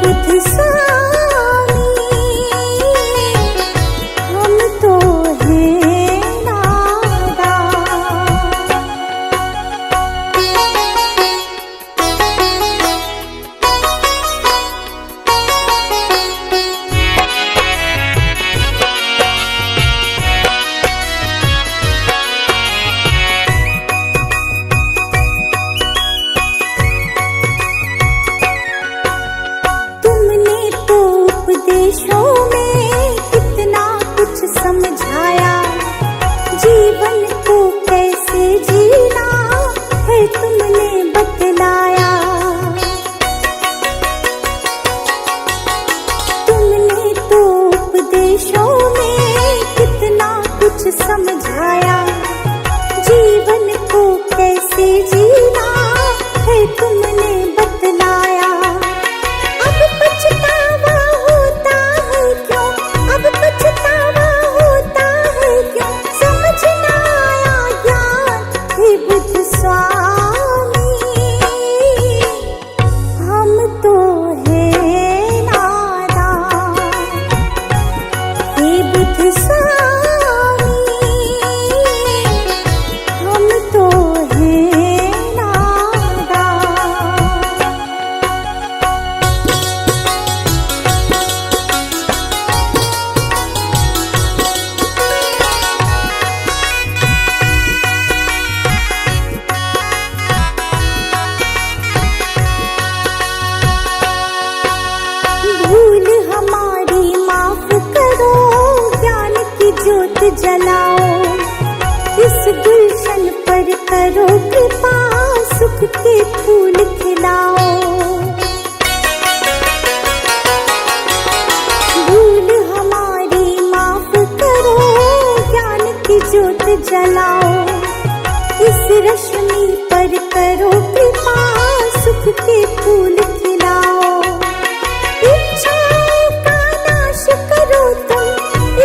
बुध स्वामी हम तो हैं नादान। तुमने तो उपदेशों में कितना कुछ समझाया, जीवन को कैसे जीना है तुमने बतलाया। तुमने तो उपदेशों में कितना कुछ समझाया, जीवन को कैसे जीना है तुमने बतलाया। अब पछतावा होता है क्यों, अब पछतावा होता है क्यों, समझ ना आया ज्ञान हे बुध स्वामी हम तो हैं नादान। हे बुध स्वामी हम तो हैं नादान। भूल हमारी माफ करो, ज्ञान की ज्योत जलाओ, इस गुलशन पर करो कृपा, सुख के फूल खिलाओ। भूल हमारी माफ करो, ज्ञान की ज्योत जलाओ, इस रश्मि पर करो कृपा, सुख के फूल खिलाओ। इच्छाओं का नाश करो तुम,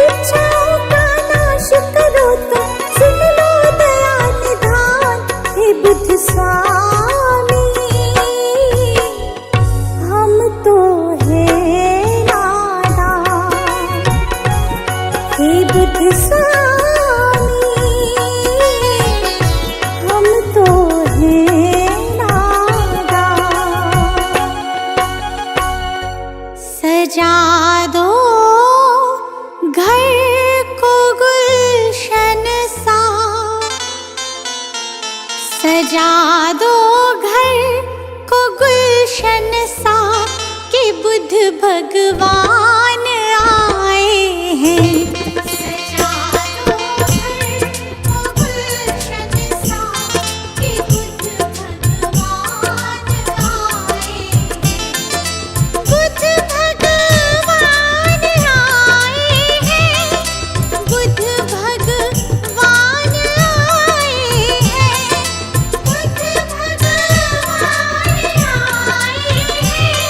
इच्छाओं का नाश करो तुम, सुन लो दया निधान हे बुध स्वामी हम तो हैं नादान। हे बुध स्वामी हम तो हैं नादान। सजा दो घर को गुलशन सा, सजा दो घर को गुलशन सा कि बुध भगवान आए हैं। सजा दो घर को गुलशन सा कि बुध भगवान आए हैं। बुध भगवान आए हैं, बुध भगवान आए हैं, बुध भगवान आए हैं,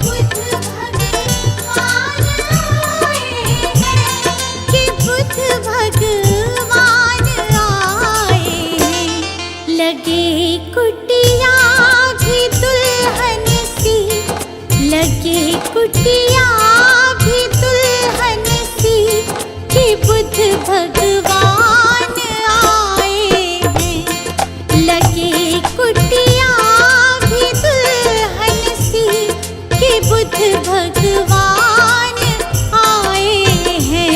बुध भगवान आए हैं कि बुध भगवान आए हैं। लगे कुटिया भी दुल्हन सी, लगे कुटिया भी दुल्हन सी कि बुध भगवान आए हैं। लगे कुटिया भी दुल्हन सी कि बुध भगवान आए हैं।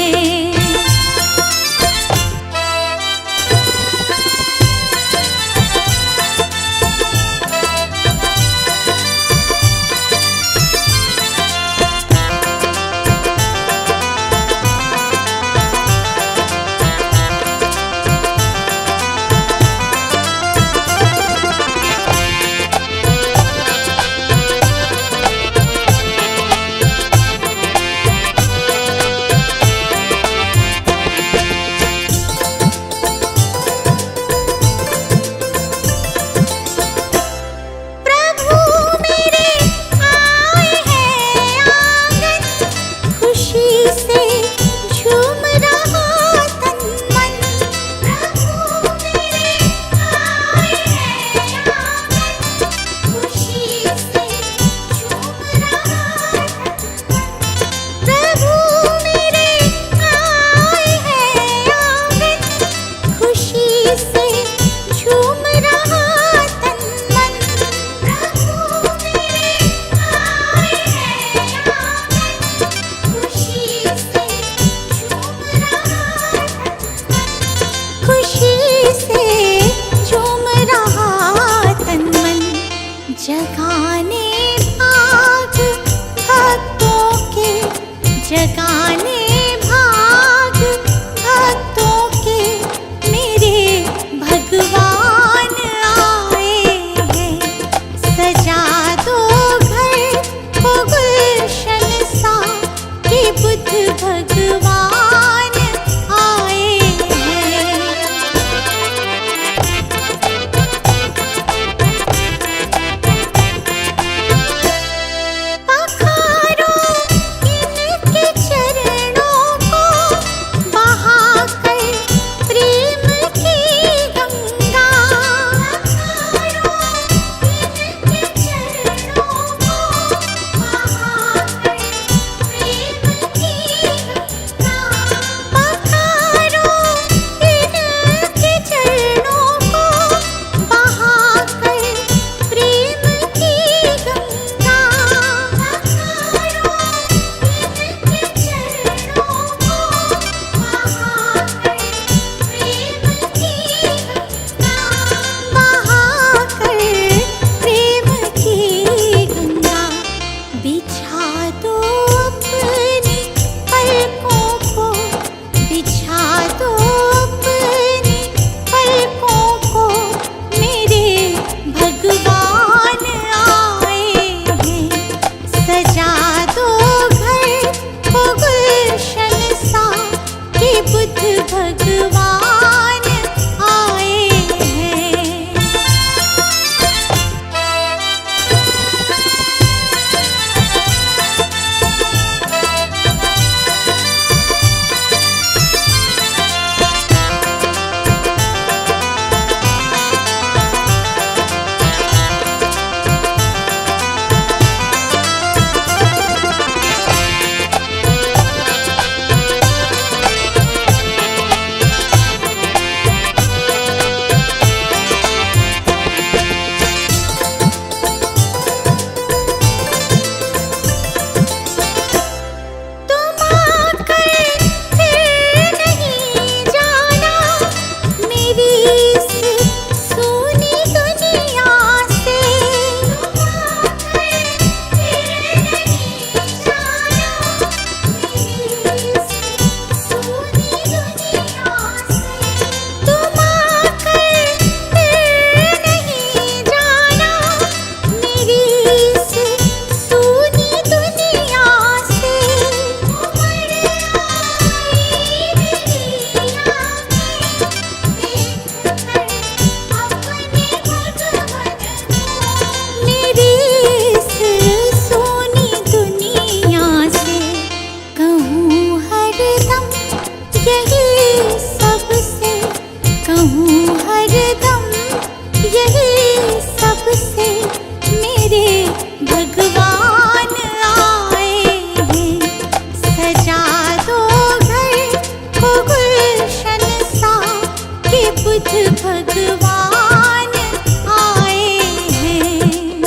भगवान आए हैं। भगवान आए हैं।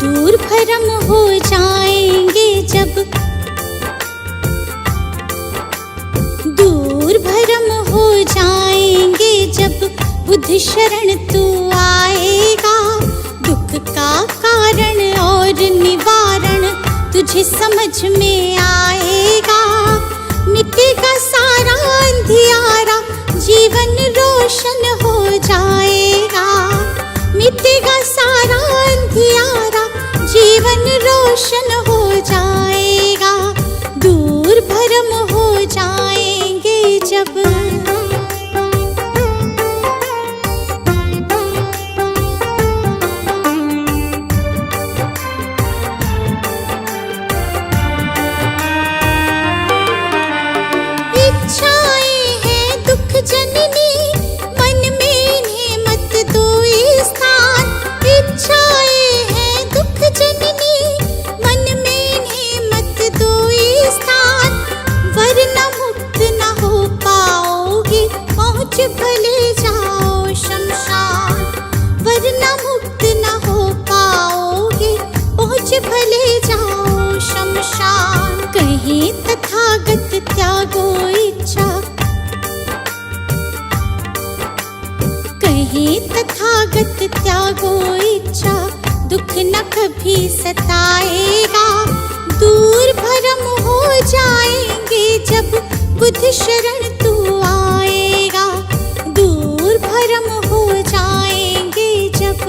दूर भरम हो जाएंगे जब, दूर भरम हो जाएंगे जब बुद्ध शरण तू आएगा। दुख का कारण और निवारण तुझे समझ में आएगा। मिटेगा सारा अंधियारा, जीवन रोशन हो जाएगा। मिटेगा सारा अंधियारा, जीवन रोशन हो जाएगा। दूर भरम हो जाएंगे जब। भले जाओ शमशान, वरना मुक्त न हो पाओगे। पहुँच भले जाओ शमशान। कहे तथागत त्यागो इच्छा, कहे तथागत त्यागो इच्छा। दुख न कभी सताएगा। दूर भरम हो जाएंगे जब बुद्ध शरण तू आएगा। दूर भरम हो जाएंगे जब।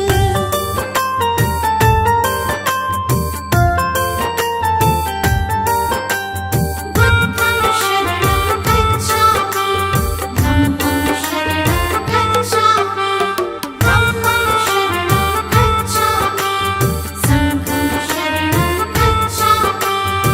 बुद्धं शरणं गच्छामि, धम्मं शरणं गच्छामि, धम्मं शरणं गच्छामि, संघं शरणं गच्छामि,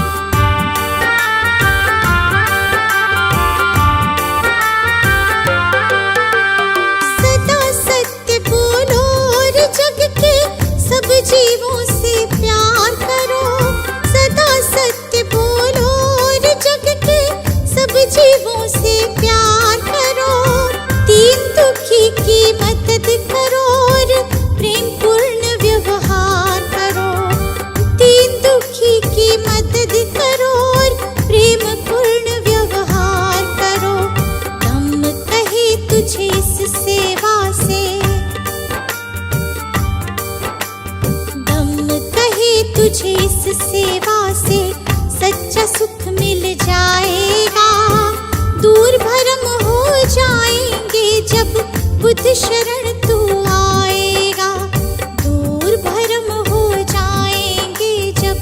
बुद्ध शरण तू आएगा, दूर भरम हो जाएंगे जब।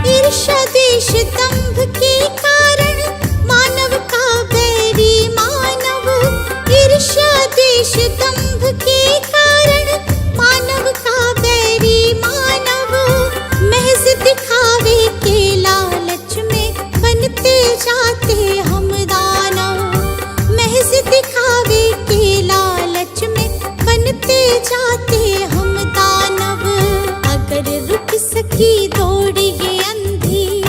ईर्ष्या द्वेष दंभ के कारण मानव का बैरी मानव, ईर्ष्या द्वेष दंभ के कारण मानव का बैरी मानव, महज दिखावे के लालच में बनते जाते हम दानव, महज दिखावे के लालच में बनते जाते हम दानव। अगर रुक सकी दौड़ ये अंधी,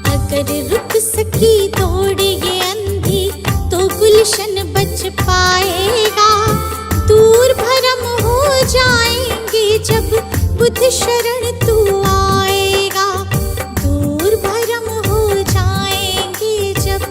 अगर रुक सकी दौड़ ये अंधी, तो गुलशन बच पाएगा, दूर भरम हो जाएंगे जब बुद्ध शरण तू आएगा, दूर भरम हो जाएंगे जब।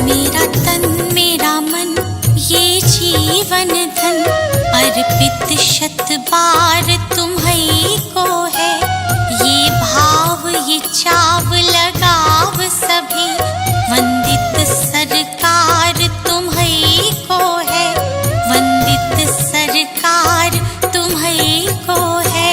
मेरा तन मेरा मन ये जीवन धन, अर्पित शत बार तुम्हीं को है, ये भाव ये चाव लगाव सभी, वंदित सरकार तुम्हीं को है, वंदित सरकार तुम्हीं को है।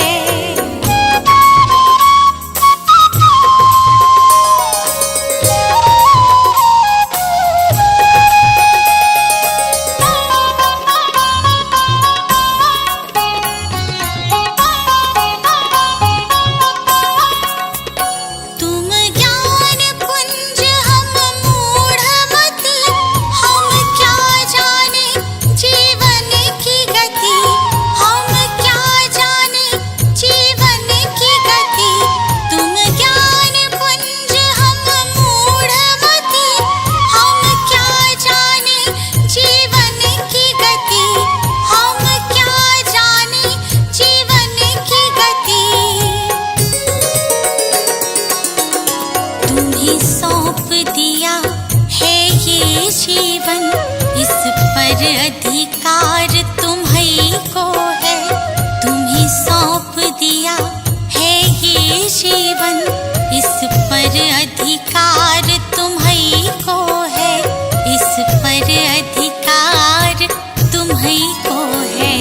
जीवन इस पर अधिकार तुम्हीं को है, तुम्हीं सौंप दिया है ये जीवन, इस पर अधिकार तुम्हीं को है, इस पर अधिकार तुम्हीं को है।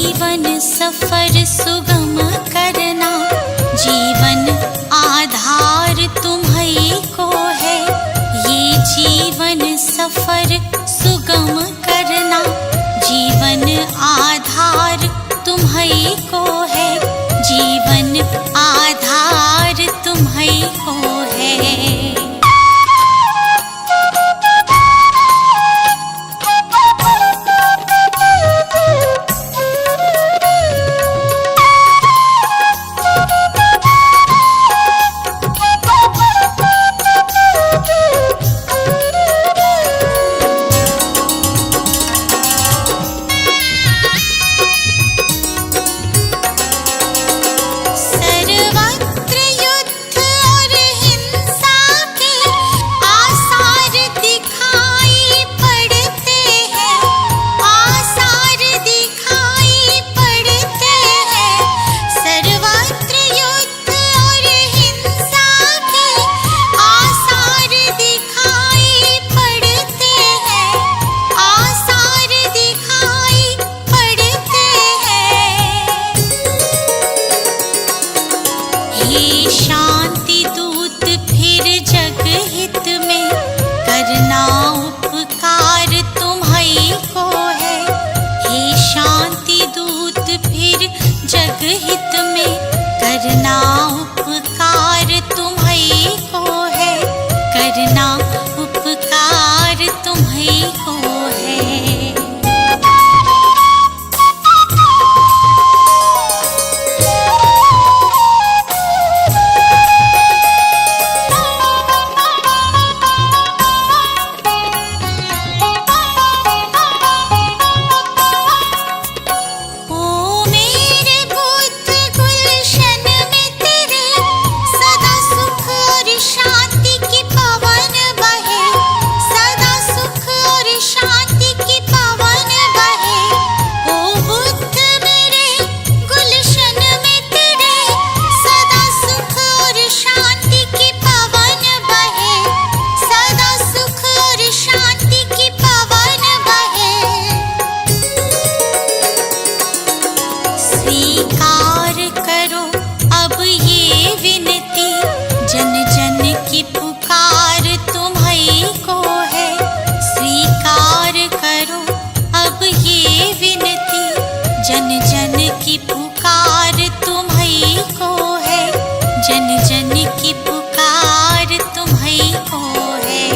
जीवन सफर सुगम करना, जीवन आधार तुम्हीं को है। ये जीवन सफर सुगम करना, जीवन आधार तुम्हीं को है। जीवन आधार तुम्हीं को है। शांति दूत फिर जग हित में करना उपकार तुम्हीं को है। हे शांति दूत फिर जग हित में करना उपकार तुम्हीं को है। करना उपकार तुम्हीं को है। स्वीकार करो अब ये विनती, जन जन की पुकार तुम्हीं को है। स्वीकार करो अब ये विनती, जन जन की पुकार तुम्हीं को है। जन जन की पुकार तुम्हीं को है।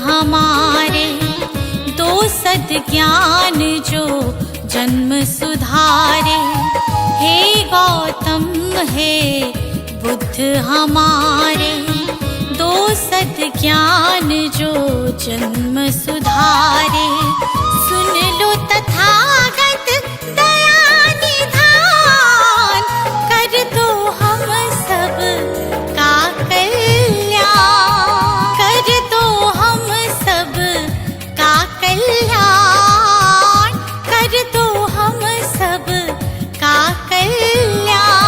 हमारे दो सद्ज्ञान जो जन्म सुधारे। हे गौतम हे बुद्ध हमारे दो सद्ज्ञान जो जन्म सुधारे। सुन लो तथागत दया निधान, कर दो हम सब का कल्याण। कर दो हम सब का कल्याण। कर दो हम सब का कल्याण।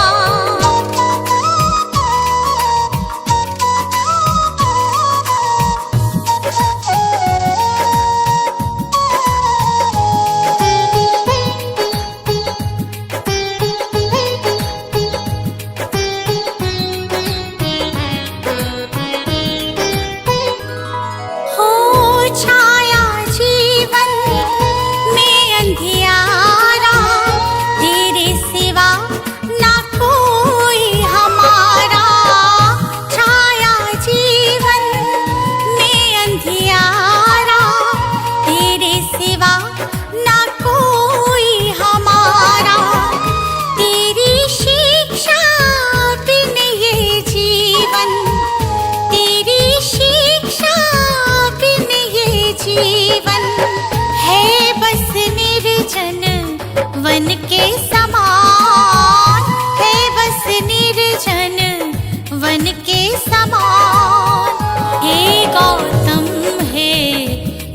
वन के समान है बस निर्जन वन के समान। हे गौतम हे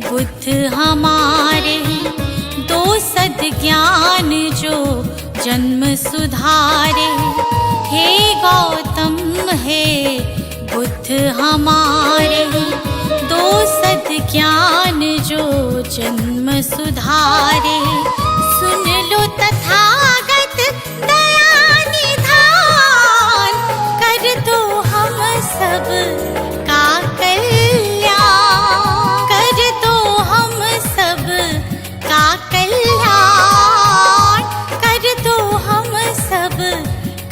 बुद्ध हमारे, दो सद्ज्ञान जो जन्म सुधारे। हे गौतम हे बुद्ध हमारे, दो सद्ज्ञान जो जन्म सुधारे। सुन लो तथागत दया निधान, कर दो हम सब का कल्याण, कर दो हम सब का कल्याण, कर दो हम सब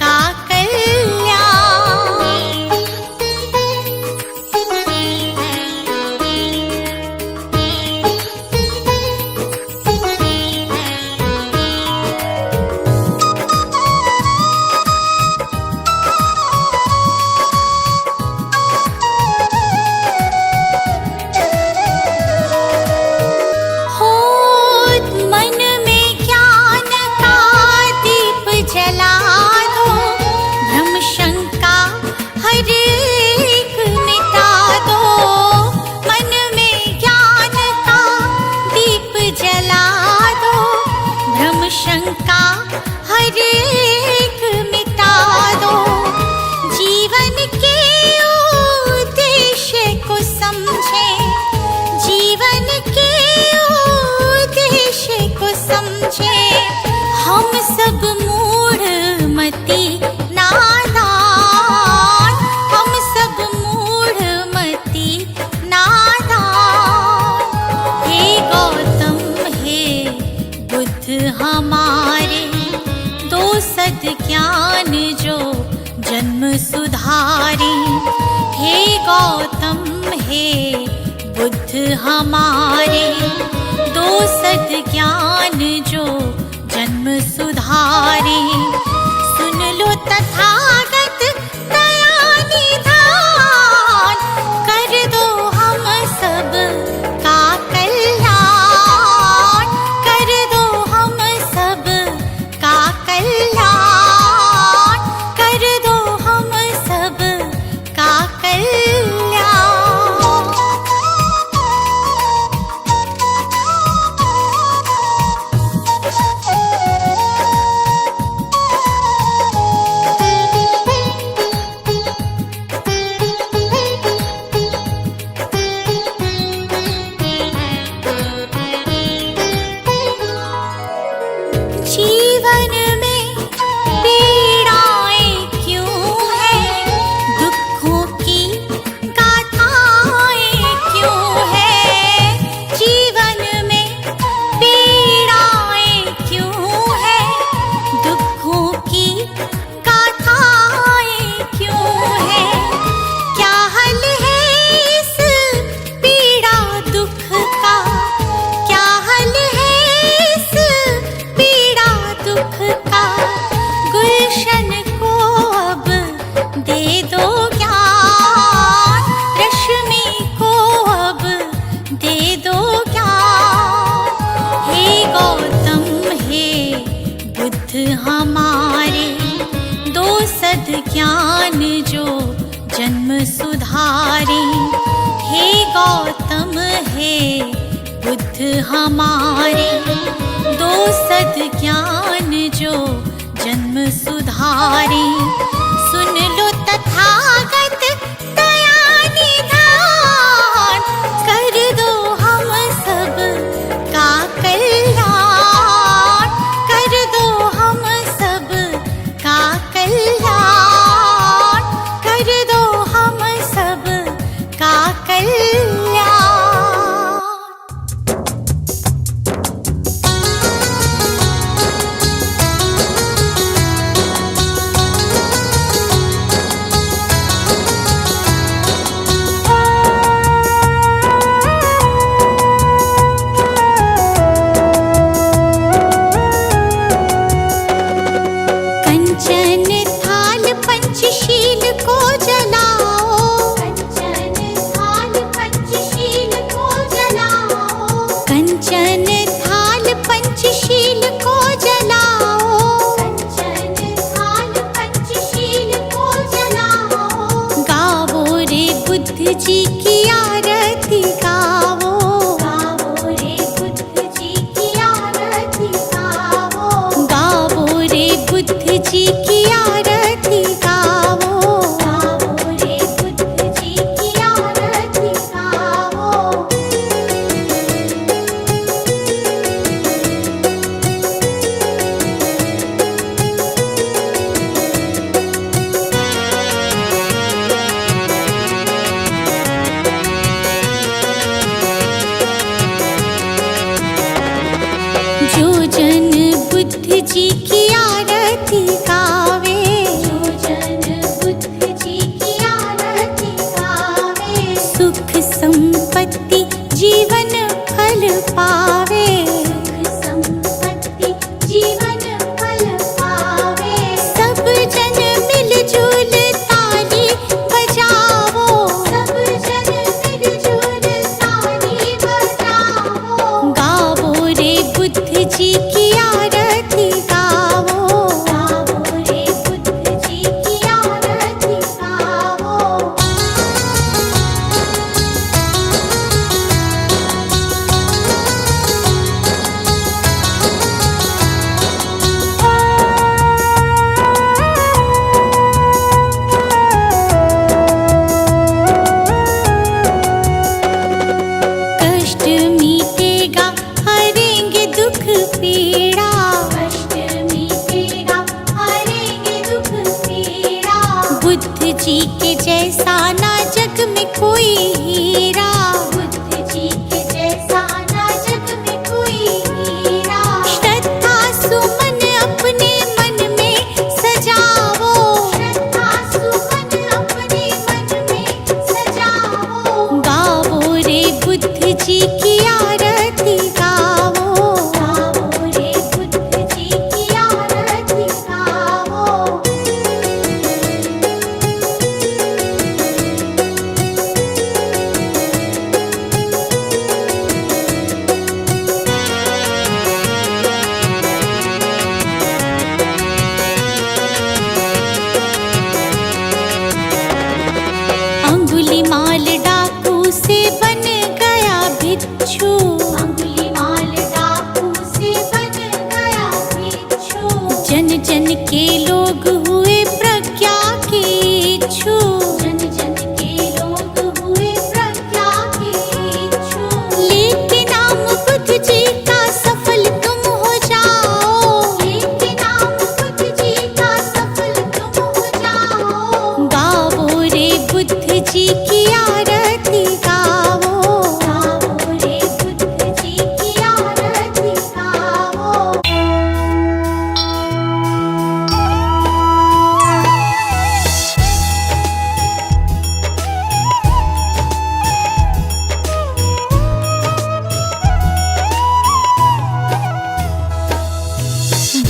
का कल्याण। शंका हर एक मिटा दो, जीवन के उद्देश्य को समझे, जीवन के उद्देश्य को समझे। हम सब मूढ़ मति नादान, हम सब मूढ़ मति नादान। हे गौतम हे बुद्ध हमारे, दो सद्ज्ञान जो जन्म सुधारे। हे गौतम हे बुद्ध हमारे, दो सद्ज्ञान जो जन्म सुधारे। सुन लो तथागत दया निधान, कर दो हम सब का कल्याण, कर दो हम सब का कल्याण, कर दो हम सब का कल्याण। जीवन में पीड़ाएं क्यों हैं, दुखों की गाथाएं क्यों हैं। जीवन में पीड़ाएं क्यों हैं, दुखों की गाथाएं क्यों हैं। क्या हल है इस पीड़ा दुख का, क्या हल है इस पीड़ा दुख का। गुलशन को अब दे दो ज्ञान, रश्मि को अब दे दो ज्ञान। हे गौतम हे बुद्ध हमारे, दो सद्ज्ञान जो जन्म सुधारे। हे गौतम हे बुद्ध हमारे, दो सद्ज्ञान जो जन्म सुधारे। सुन लो तथागत दया निधान, कर दो हम सब का कल्याण, कर दो हम सब का कल्याण, कर दो हम सब का कल्याण। बुद्ध जी की आरती गावो, गावो रे बुद्ध जी की आरती गावो, गावो रे बुद्ध जी की आरती गावो, गावो रे बुद्ध जी की आरती गावो। जो जन बुद्ध जी की आरती गावे, जो जन बुद्ध जी की आरती गावे, सुख संपत्ति जीवन फल पावे, सुख संपत्ति जीवन फल पावे। सब जन मिलजुल ताली बजावो, सब जन मिलजुल ताली बजावो, गावो रे बुद्ध जी की आरती गावो, गावो रे बुद्ध जी की आरती गावो। कष्ट मिटेगा हरेंगे दुख पीड़ा, कष्ट मिटेगा हरेंगे दुख पीड़ा, बुद्ध जी के जैसा ना जग में कोई हीरा, बुद्ध जी के जैसा ना जग में कोई हीरा। श्रद्धा सुमन अपने मन में सजावो, श्रद्धा सुमन अपने मन में सजावो, गावो रे बुद्ध जी की आरती गावो, गावो रे बुद्ध जी की आरती गावो। अंगुलीमाल डाकू से बन गया भिक्षु, अंगुलीमाल डाकू से बन गया भिक्षु, जन जन के लोग हुए प्रज्ञा के इच्छु, जन जन के लोग हुए प्रज्ञा के इच्छु। लेके नाम बुद्ध जी का सफल तुम हो जाओ, लेके नाम बुद्ध जी का सफल तुम हो जाओ, गावो रे बुद्ध जी की आरती गावो, गावो रे बुद्ध जी की आरती गावो।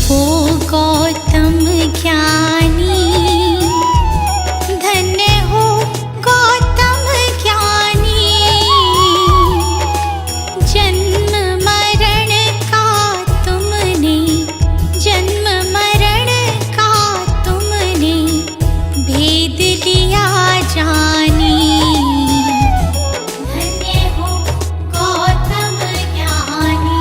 वो गौतम ज्ञानी, धन्य हो गौतम ज्ञानी, जन्म मरण का तुमने, जन्म मरण का तुमने भेद लिया जानी, धन्य हो गौतम ज्ञानी।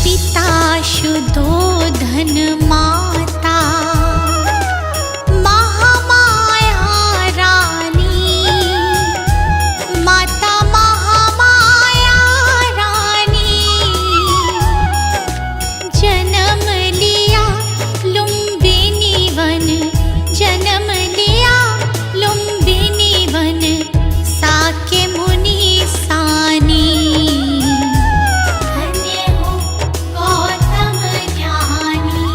पिता शुद्धोधन माता महामाया रानी, माता महामाया रानी, जन्म लिया लुम्बिनी वन, जन्म लिया लुम्बिनी वन, साके मुनि सानी, धन्य हो गौतम ज्ञानी।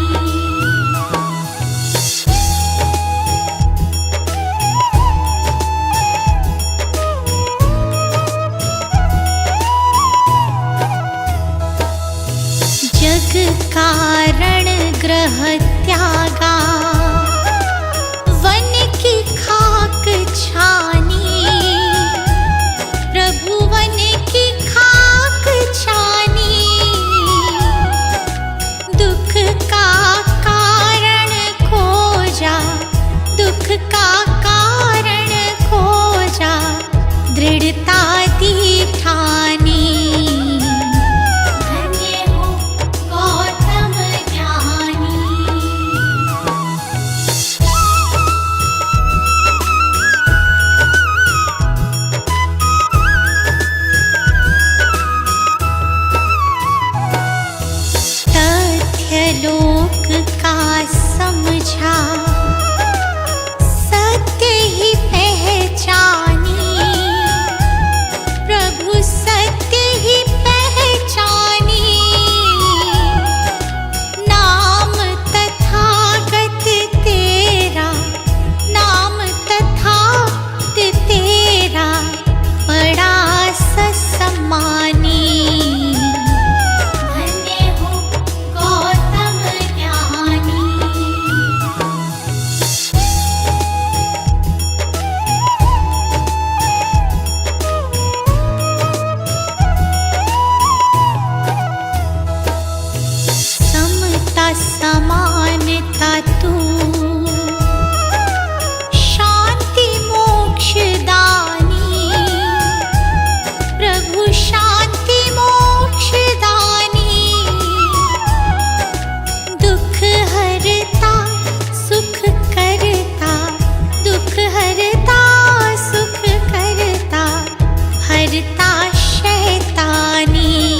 करता शैतानी।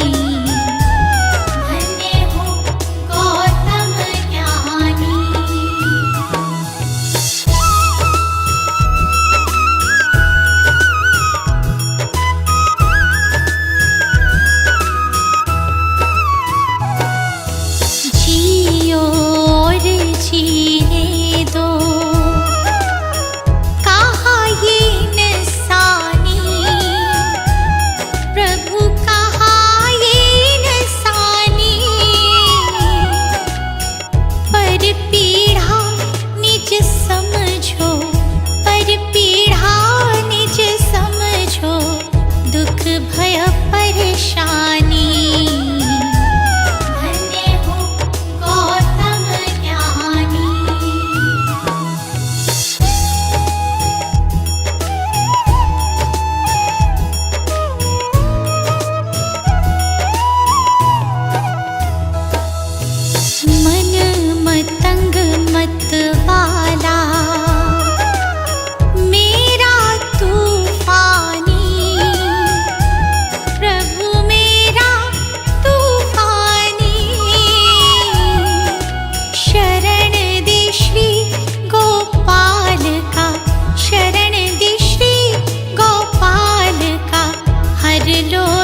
धन्य हो गौतम ज्ञानी। जियो और जीने दो, कहा ये इंसानी। प्रभु कहा ये इंसानी। पर पीढ़ा निज समझो, पर पीढ़ा निज समझो, दुख भय परेशानी। धन्य हो गौतम ज्ञानी। मन मतंग मत वाला, मेरा तूफानी। प्रभु मेरा तूफानी। शरण दे श्री गोपाल का, शरण दे श्री गोपाल का, हर लो